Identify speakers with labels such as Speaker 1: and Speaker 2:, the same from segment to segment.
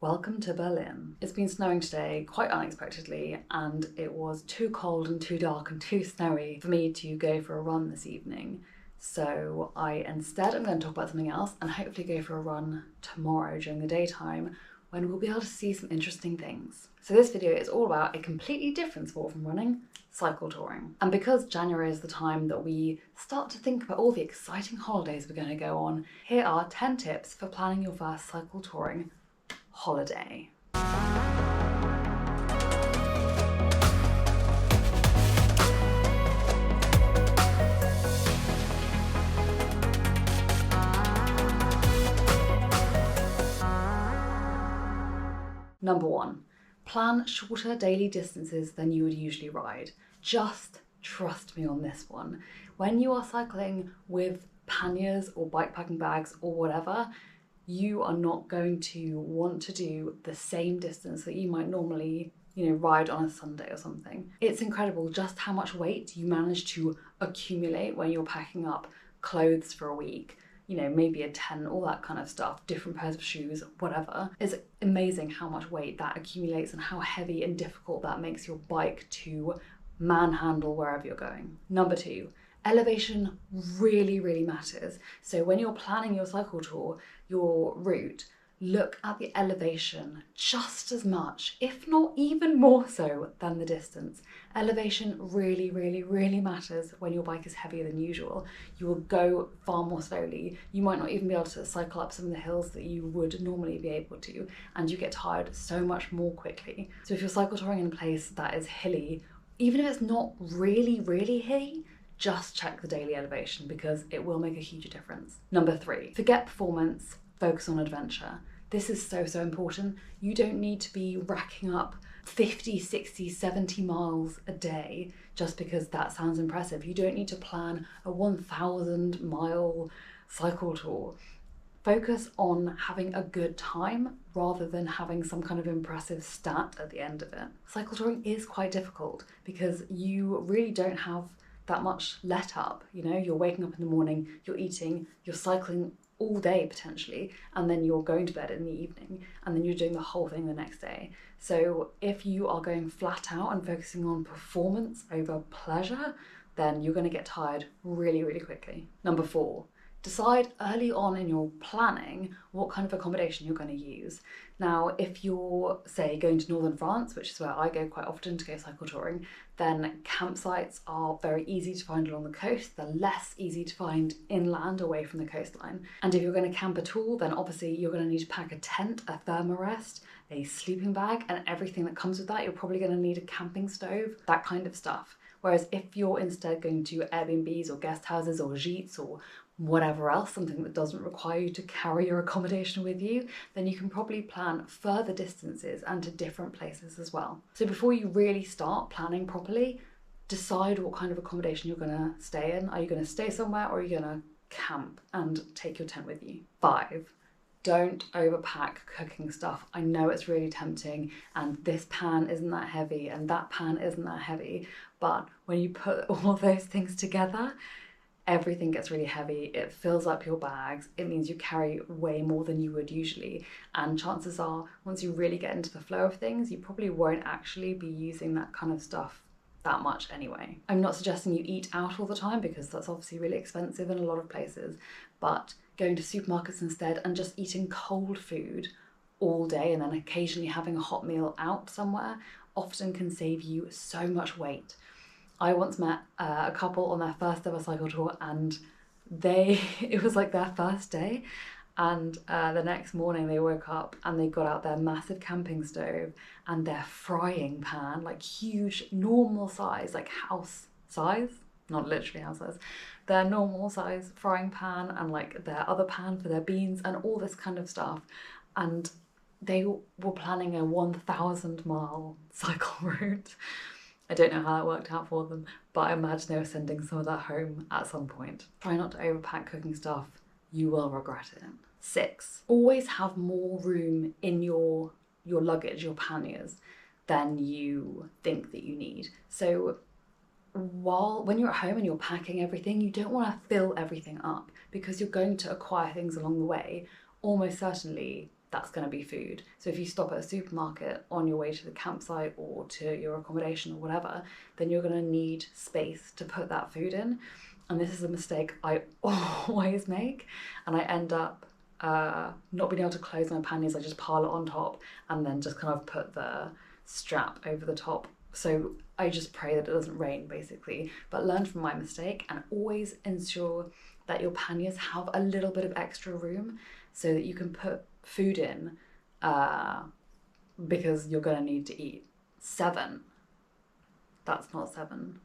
Speaker 1: Welcome to Berlin. It's been snowing today, quite unexpectedly, and it was too cold and too dark and too snowy for me to go for a run this evening. So instead I'm going to talk about something else and hopefully go for a run tomorrow during the daytime when we'll be able to see some interesting things. So this video is all about a completely different sport from running, cycle touring. And because January is the time that we start to think about all the exciting holidays we're going to go on, here are 10 tips for planning your first cycle touring holiday. Number 1, plan shorter daily distances than you would usually ride. Just trust me on this one. When you are cycling with panniers or bikepacking bags or whatever, you are not going to want to do the same distance that you might normally, ride on a Sunday or something. It's incredible just how much weight you manage to accumulate when you're packing up clothes for a week. Maybe a tent, all that kind of stuff, different pairs of shoes, whatever. It's amazing how much weight that accumulates and how heavy and difficult that makes your bike to manhandle wherever you're going. Number 2, elevation really matters. So when you're planning your cycle tour, your route, look at the elevation just as much, if not even more so than the distance. Elevation really matters when your bike is heavier than usual. You will go far more slowly. You might not even be able to cycle up some of the hills that you would normally be able to, and you get tired so much more quickly. So if you're cycle touring in a place that is hilly, even if it's not really hilly, just check the daily elevation because it will make a huge difference. Number 3, forget performance, focus on adventure. This is so important. You don't need to be racking up 50, 60, 70 miles a day just because that sounds impressive. You don't need to plan a 1,000 mile cycle tour. Focus on having a good time rather than having some kind of impressive stat at the end of it. Cycle touring is quite difficult because you really don't have that much let up. You're waking up in the morning, you're eating, you're cycling all day potentially, and then you're going to bed in the evening, and then you're doing the whole thing the next day. So if you are going flat out and focusing on performance over pleasure, then you're going to get tired really quickly. Number 4, decide early on in your planning what kind of accommodation you're going to use. Now, if you're, say, going to northern France, which is where I go quite often to go cycle touring, then campsites are very easy to find along the coast. They're less easy to find inland away from the coastline. And if you're going to camp at all, then obviously you're going to need to pack a tent, a thermarest, a sleeping bag, and everything that comes with that. You're probably going to need a camping stove, that kind of stuff. Whereas if you're instead going to Airbnbs or guest houses or gîtes or whatever else, something that doesn't require you to carry your accommodation with you, then you can probably plan further distances and to different places as well. So before you really start planning properly, decide what kind of accommodation you're going to stay in. Are you going to stay somewhere or are you going to camp and take your tent with you? 5, don't overpack cooking stuff. I know it's really tempting and this pan isn't that heavy and that pan isn't that heavy, but when you put all those things together, everything gets really heavy, it fills up your bags, it means you carry way more than you would usually, and chances are once you really get into the flow of things, you probably won't actually be using that kind of stuff that much anyway. I'm not suggesting you eat out all the time because that's obviously really expensive in a lot of places, but going to supermarkets instead and just eating cold food all day and then occasionally having a hot meal out somewhere often can save you so much weight. I once met a couple on their first ever cycle tour and it was like their first day, and the next morning they woke up and they got out their massive camping stove and their frying pan, like huge normal size, like house size, not literally house size, their normal size frying pan and like their other pan for their beans and all this kind of stuff. And they were planning a 1,000 mile cycle route. I don't know how that worked out for them, but I imagine they were sending some of that home at some point. Try not to overpack cooking stuff, you will regret it. 6, always have more room in your luggage, your panniers, than you think that you need. So when you're at home and you're packing everything, you don't want to fill everything up because you're going to acquire things along the way, almost certainly that's going to be food. So if you stop at a supermarket on your way to the campsite or to your accommodation or whatever, then you're going to need space to put that food in. And this is a mistake I always make, and I end up not being able to close my panniers. I just pile it on top and then just kind of put the strap over the top. So I just pray that it doesn't rain, basically. But learn from my mistake, and always ensure that your panniers have a little bit of extra room so that you can put food in, because you're going to need to eat. 7. That's not 7.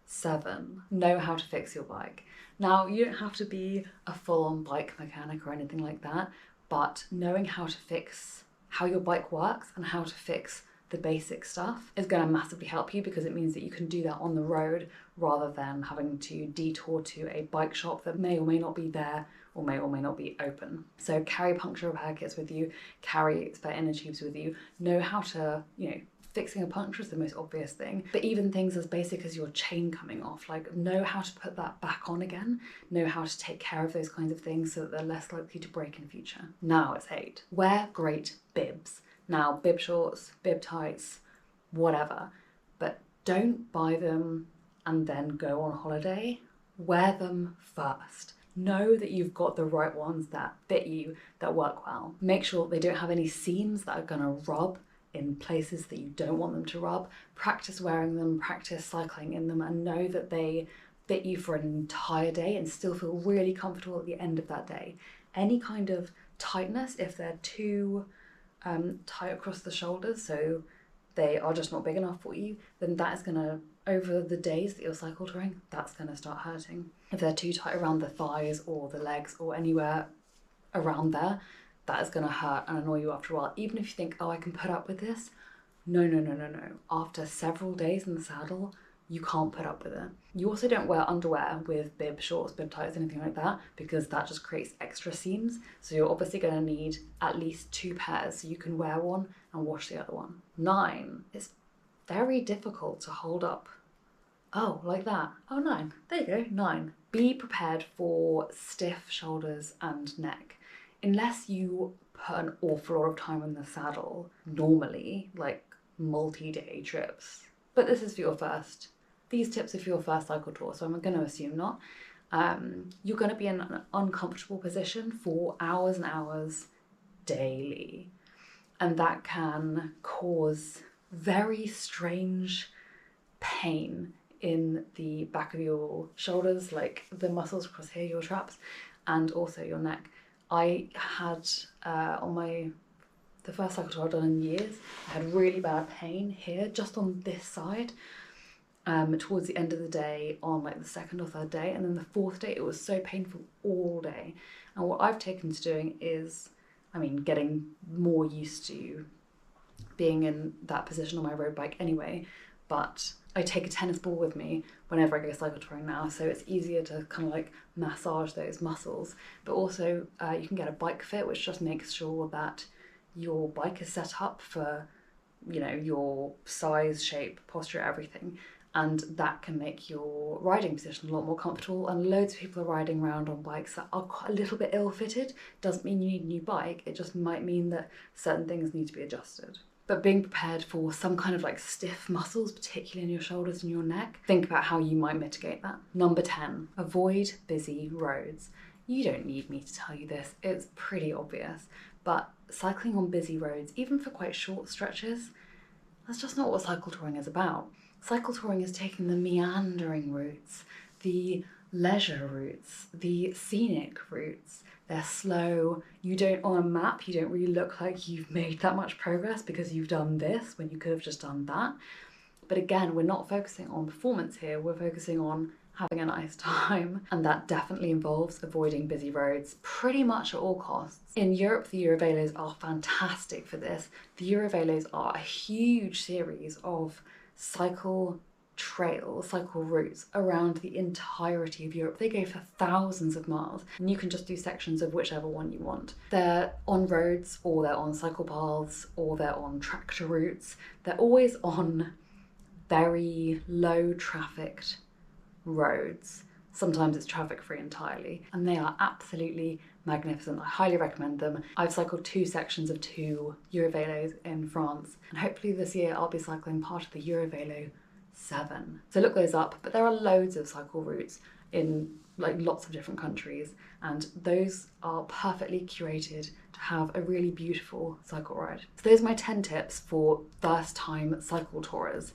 Speaker 1: 7. Know how to fix your bike. Now, you don't have to be a full-on bike mechanic or anything like that, but knowing how to fix how your bike works and how to fix the basic stuff is going to massively help you, because it means that you can do that on the road rather than having to detour to a bike shop that may or may not be there or may not be open. So carry puncture repair kits with you, carry spare inner tubes with you, know how to, fixing a puncture is the most obvious thing, but even things as basic as your chain coming off, like know how to put that back on again, know how to take care of those kinds of things so that they're less likely to break in future. Now it's 8. Wear great bibs. Now, bib shorts, bib tights, whatever, but don't buy them and then go on holiday. Wear them first. Know that you've got the right ones that fit you, that work well. Make sure they don't have any seams that are gonna rub in places that you don't want them to rub. Practice wearing them, practice cycling in them, and know that they fit you for an entire day and still feel really comfortable at the end of that day. Any kind of tightness, if they're too tight across the shoulders, so they are just not big enough for you, then that is gonna, over the days that you're cycle touring, that's gonna start hurting. If they're too tight around the thighs or the legs or anywhere around there, that is going to hurt and annoy you after a while. Even if you think, oh, I can put up with this. No. After several days in the saddle, you can't put up with it. You also don't wear underwear with bib shorts, bib tights, anything like that, because that just creates extra seams. So you're obviously going to need at least 2 pairs so you can wear one and wash the other one. 9. It's very difficult to hold up. Oh, like that. Oh, 9. There you go, 9. Be prepared for stiff shoulders and neck. Unless you put an awful lot of time in the saddle, normally, like multi-day trips. But this is for your first, these tips are for your first cycle tour, so I'm going to assume not. You're going to be in an uncomfortable position for hours and hours daily. And that can cause very strange pain in the back of your shoulders, like the muscles across here, your traps, and also your neck. I had, on the first cycle tour I'd done in years, I had really bad pain here, just on this side, towards the end of the day, on like the 2nd or 3rd day, and then the 4th day it was so painful all day. And what I've taken to doing is, getting more used to being in that position on my road bike anyway, but I take a tennis ball with me whenever I go cycle touring now, so it's easier to kind of like massage those muscles. But also you can get a bike fit, which just makes sure that your bike is set up for, your size, shape, posture, everything. And that can make your riding position a lot more comfortable. And loads of people are riding around on bikes that are quite a little bit ill-fitted. Doesn't mean you need a new bike, it just might mean that certain things need to be adjusted. But being prepared for some kind of like stiff muscles, particularly in your shoulders and your neck, think about how you might mitigate that. Number 10, avoid busy roads. You don't need me to tell you this, it's pretty obvious, but cycling on busy roads, even for quite short stretches, that's just not what cycle touring is about. Cycle touring is taking the meandering routes, the leisure routes, the scenic routes. They're slow. On a map, you don't really look like you've made that much progress because you've done this when you could have just done that. But again, we're not focusing on performance here, we're focusing on having a nice time. And that definitely involves avoiding busy roads pretty much at all costs. In Europe, the Eurovelos are fantastic for this. The Eurovelos are a huge series of cycle routes around the entirety of Europe. They go for thousands of miles, and you can just do sections of whichever one you want. They're on roads, or they're on cycle paths, or they're on tractor routes. They're always on very low trafficked roads. Sometimes it's traffic free entirely, and they are absolutely magnificent. I highly recommend them. I've cycled 2 sections of 2 Eurovelos in France, and hopefully this year I'll be cycling part of the Eurovelo 7. So look those up, but there are loads of cycle routes in like lots of different countries, and those are perfectly curated to have a really beautiful cycle ride. So those are my 10 tips for first time cycle tourers.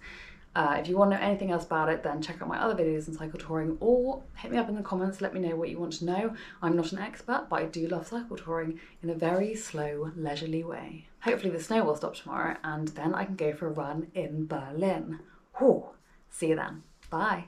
Speaker 1: If you want to know anything else about it, then check out my other videos on cycle touring, or hit me up in the comments, let me know what you want to know. I'm not an expert, but I do love cycle touring in a very slow, leisurely way. Hopefully the snow will stop tomorrow, and then I can go for a run in Berlin. Whew. See you then. Bye.